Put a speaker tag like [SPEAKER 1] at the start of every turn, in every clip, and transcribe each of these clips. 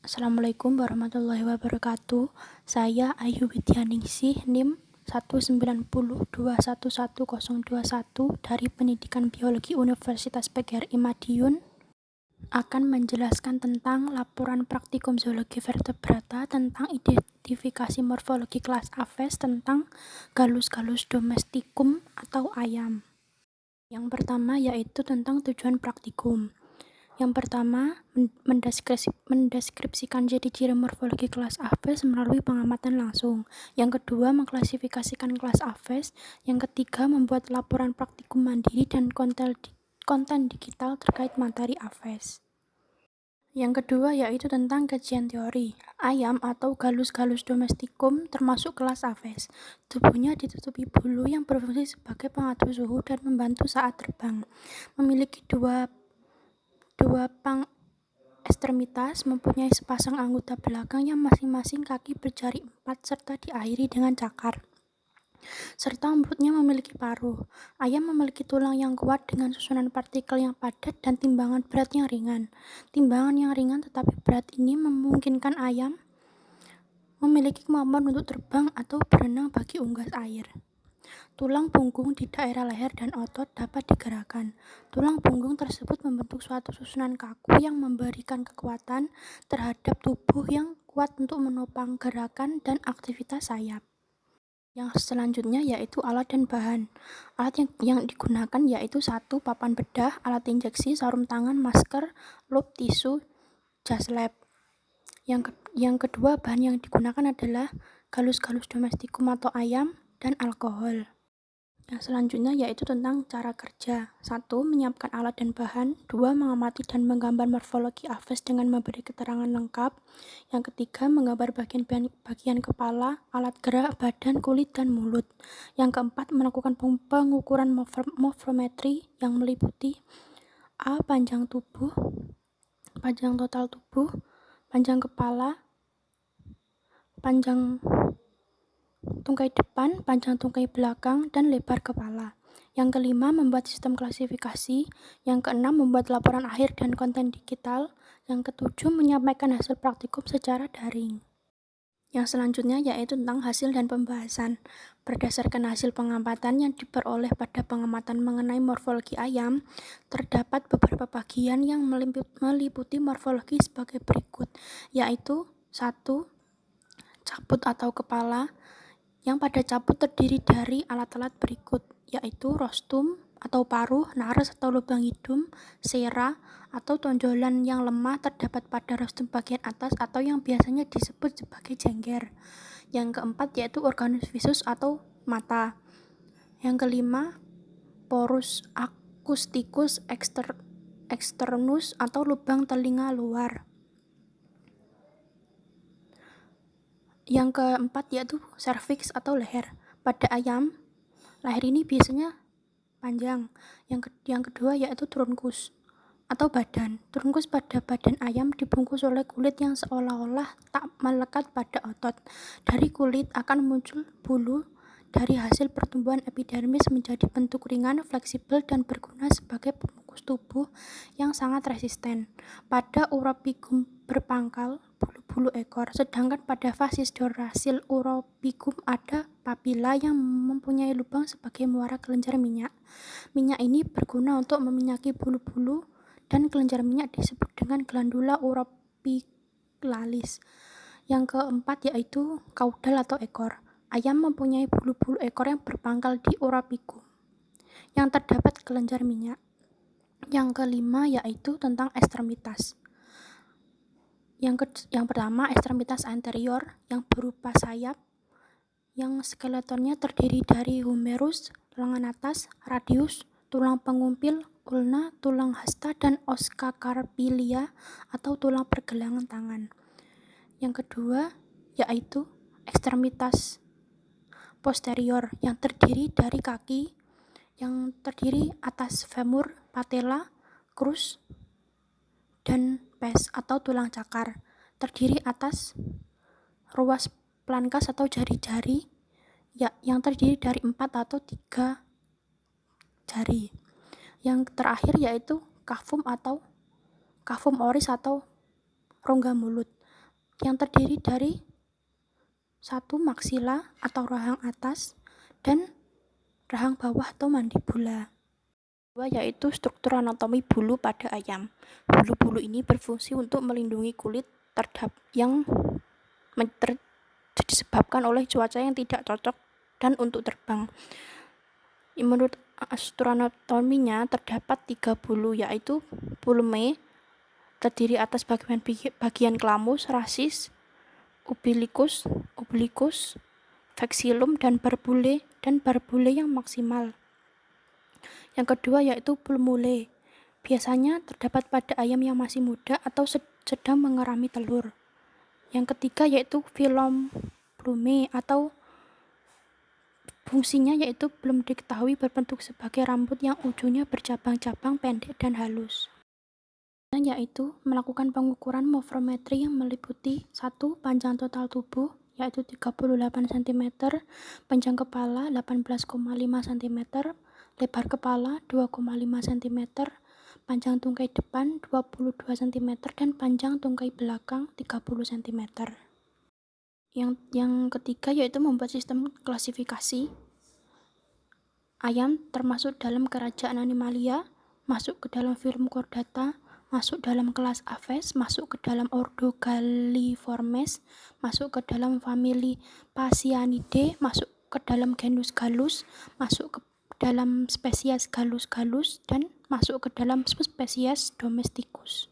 [SPEAKER 1] Assalamualaikum warahmatullahi wabarakatuh. Saya Ayu Widyaningsih, NIM 190211021 dari Pendidikan Biologi Universitas PGRI Madiun akan menjelaskan tentang laporan praktikum zoologi vertebrata tentang identifikasi morfologi kelas Aves tentang Gallus domesticum atau ayam. Yang pertama yaitu tentang tujuan praktikum. Yang pertama, mendeskripsikan ciri-ciri morfologi kelas Aves melalui pengamatan langsung. Yang kedua, mengklasifikasikan kelas Aves. Yang ketiga, membuat laporan praktikum mandiri dan konten digital terkait materi Aves. Yang kedua yaitu tentang kajian teori. Ayam atau Gallus domesticum termasuk kelas Aves. Tubuhnya ditutupi bulu yang berfungsi sebagai pengatur suhu dan membantu saat terbang. Memiliki dua ekstremitas, mempunyai sepasang anggota belakang yang masing-masing kaki berjari 4 serta diakhiri dengan cakar. Serta mulutnya memiliki paruh. Ayam memiliki tulang yang kuat dengan susunan partikel yang padat dan timbangan berat yang ringan. Timbangan yang ringan tetapi berat ini memungkinkan ayam memiliki kemampuan untuk terbang atau berenang bagi unggas air. Tulang punggung di daerah leher dan otot dapat digerakkan. Tulang punggung tersebut membentuk suatu susunan kaku yang memberikan kekuatan terhadap tubuh yang kuat untuk menopang gerakan dan aktivitas sayap. Yang selanjutnya yaitu alat dan bahan. Alat yang digunakan yaitu 1. Papan bedah, alat injeksi, sarung tangan, masker, loop, tisu, jas lab. Yang kedua, bahan yang digunakan adalah Gallus domesticum atau ayam dan alkohol. Yang selanjutnya yaitu tentang cara kerja. 1. Menyiapkan alat dan bahan. 2. Mengamati dan menggambar morfologi Aves dengan memberi keterangan lengkap. Yang ketiga, menggambar bagian kepala, alat gerak, badan, kulit, dan mulut. Yang keempat, melakukan pengukuran morfometri yang meliputi A. Panjang tubuh, panjang total tubuh, panjang kepala, panjang tungkai depan, panjang tungkai belakang, dan lebar kepala. Yang kelima, membuat sistem klasifikasi. Yang keenam, membuat laporan akhir dan konten digital. Yang ketujuh, menyampaikan hasil praktikum secara daring. Yang selanjutnya yaitu tentang hasil dan pembahasan. Berdasarkan hasil pengamatan yang diperoleh pada pengamatan mengenai morfologi ayam, terdapat beberapa bagian yang meliputi morfologi sebagai berikut, yaitu 1. Caput atau kepala, yang pada caput terdiri dari alat-alat berikut, yaitu rostum atau paruh, nares atau lubang hidung, sera atau tonjolan yang lemah terdapat pada rostum bagian atas atau yang biasanya disebut sebagai jengger. Yang keempat yaitu organus visus atau mata. Yang kelima, porus acousticus externus atau lubang telinga luar. Yang keempat yaitu cervix atau leher. Pada ayam, leher ini biasanya panjang. Yang kedua yaitu trunkus atau badan. Trunkus pada badan ayam dibungkus oleh kulit yang seolah-olah tak melekat pada otot. Dari kulit akan muncul bulu dari hasil pertumbuhan epidermis menjadi bentuk ringan, fleksibel, dan berguna sebagai pembungkus tubuh yang sangat resisten. Pada uropigum berpangkal bulu ekor, sedangkan pada fasis dorasil uropigum ada papila yang mempunyai lubang sebagai muara kelenjar minyak. Minyak ini berguna untuk meminyaki bulu-bulu dan kelenjar minyak disebut dengan glandula uropilalis. Yang keempat yaitu kaudal atau ekor. Ayam mempunyai bulu-bulu ekor yang berpangkal di uropigum yang terdapat kelenjar minyak. Yang kelima yaitu tentang ekstremitas. Yang pertama, ekstremitas anterior yang berupa sayap yang skeletonnya terdiri dari humerus, lengan atas, radius, tulang pengumpil, ulna, tulang hasta, dan oska carpilia atau tulang pergelangan tangan. Yang kedua yaitu ekstremitas posterior yang terdiri dari kaki yang terdiri atas femur, patella, crus, dan pes atau tulang cakar, terdiri atas ruas plankas atau jari-jari yang terdiri dari 4 atau 3 jari. Yang terakhir yaitu cavum oris atau rongga mulut. yang terdiri dari satu maksila atau rahang atas dan rahang bawah atau mandibula. Kedua yaitu struktur anatomi bulu pada ayam. Bulu-bulu ini berfungsi untuk melindungi kulit yang disebabkan oleh cuaca yang tidak cocok dan untuk terbang. Menurut struktur anatominya terdapat 3 bulu, yaitu pulme terdiri atas bagian kelamus, rasis, umbilicus, vexillum, dan barbule yang maksimal. Yang kedua yaitu pulmule. Biasanya terdapat pada ayam yang masih muda atau sedang mengerami telur. Yang ketiga yaitu filum plume atau fungsinya yaitu belum diketahui, berbentuk sebagai rambut yang ujungnya bercabang-cabang, pendek dan halus. Yaitu melakukan pengukuran morfometri yang meliputi 1. Panjang total tubuh yaitu 38 cm, panjang kepala 18,5 cm, lebar kepala 2,5 cm, panjang tungkai depan 22 cm, dan panjang tungkai belakang 30 cm. Yang ketiga yaitu membuat sistem klasifikasi ayam termasuk dalam kerajaan Animalia, masuk ke dalam film Chordata, masuk dalam kelas Aves, masuk ke dalam ordo Galliformes, masuk ke dalam famili Phasianidae, masuk ke dalam genus Gallus, masuk ke dalam spesies Gallus, dan masuk ke dalam spesies Domesticus.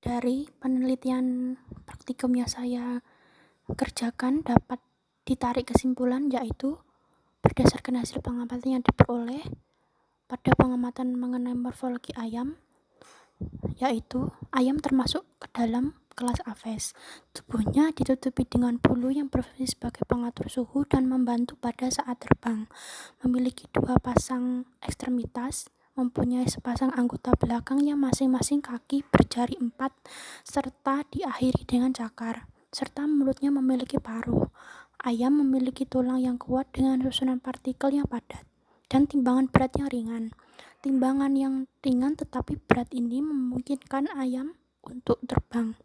[SPEAKER 1] Dari penelitian praktikum yang saya kerjakan dapat ditarik kesimpulan, yaitu berdasarkan hasil pengamatan yang diperoleh pada pengamatan mengenai morfologi ayam, yaitu ayam termasuk ke dalam kelas Aves. Tubuhnya ditutupi dengan bulu yang berfungsi sebagai pengatur suhu dan membantu pada saat terbang. Memiliki 2 pasang ekstremitas, mempunyai sepasang anggota belakang yang masing-masing kaki berjari 4 serta diakhiri dengan cakar, serta mulutnya memiliki paruh. Ayam memiliki tulang yang kuat dengan susunan partikel yang padat dan timbangan berat yang ringan. Timbangan yang ringan tetapi berat ini memungkinkan ayam untuk terbang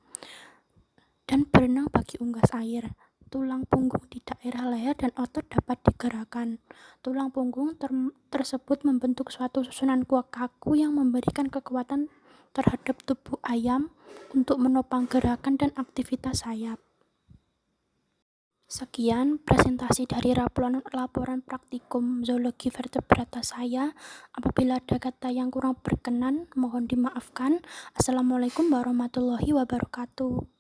[SPEAKER 1] dan berenang bagi unggas air. Tulang punggung di daerah leher dan otot dapat digerakkan. Tulang punggung tersebut membentuk suatu susunan kuak kaku yang memberikan kekuatan terhadap tubuh ayam untuk menopang gerakan dan aktivitas sayap. Sekian presentasi dari laporan praktikum zoologi vertebrata saya. Apabila ada kata yang kurang berkenan, mohon dimaafkan. Assalamualaikum warahmatullahi wabarakatuh.